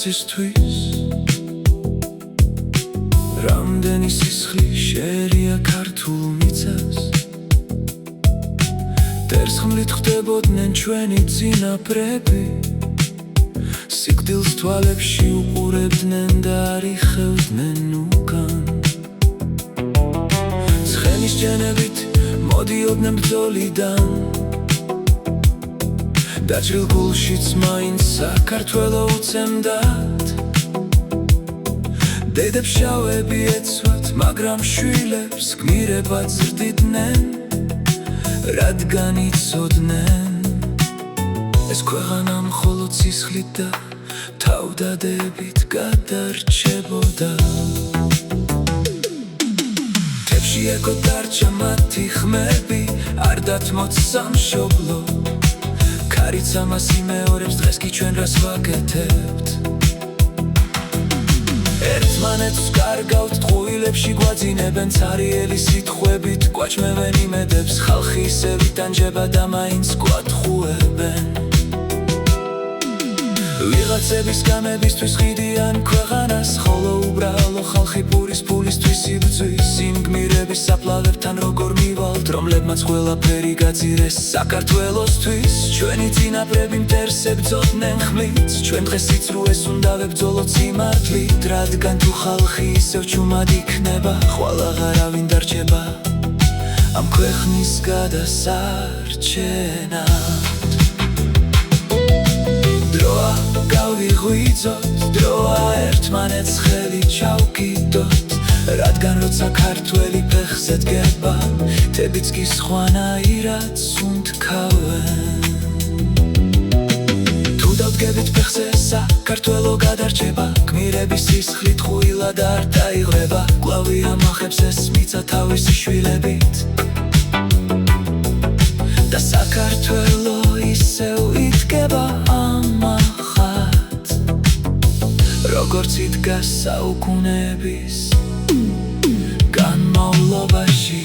სისხლისთვის რამდენი სისხლი შეერია ქართულ მიწას დერცხმლით ხდებოდნენ ჩვენი წინაპრები სიკვდილს თვალებში უყურებდნენ და არიხევდნენ უკან ცხენის ჯენებით მოდიოდნენ ბრძოლიდან დაჭრილ გულშიც მაინც საქართველო უცემდათ დედებს შავები ეცვათ, მაგრამ შვილებს გმირებად ზრდიდნენ რადგან იცოდნენ ეს ქვეყანა მხოლოდ სისხლით და თავდადებით გადარჩებოდა თებში ეკო დარჩა მათი ხმები არ დათმოთ სამშობლო ქარიც ამას იმეორებს დღეს კი ჩვენ რას ვაკეთებთ ერთმანეთს კარგავთ ტყუილებში გვაძინებენ ცარიელი სიტყვებით გვაჭმევენ იმედებს ხალხი ისევ იტანჯება და მაინც გვატყუებენ ვიღაცების გამებისთვის ხიდიან ქვეყანას ხოლო უბრალო ხალხი პურის ფულისთვის იბრძვის იმ გმირების საფლავებთან როგორ მივალთ რომლებმაც ყველაფერი გაძირეს საქართველოსთვის ჩვენი წინაპრები მტერს ებრძოდნენ ხმლით ჩვენ დღეს სიცრუეს უნდა ვებრძოლოთ სიმართლით რადგან თუ ხალხი ისევ ჩუმად იქნება ხვალ აღარავინ დარჩება ამ ქვეყნის გადასარჩენად დროა გავიღვიძოთ დროა ერთმანეთს ხელი ჩავკიდოთ რადგან როცა ქართველი ფეხზე დგება თებიც კი სხვანაირად სუნთქავენ თუ დავდგებით ფეხზე საქართველო გადარჩება გმირების სისხლით ხუილად არ დაიღრება კვლავი ამახებს ეს მიწა თავისი შვილებით და საქართველო ისევ იდგება ამახად როგორც იდგა საუკუნეების განმავლობაში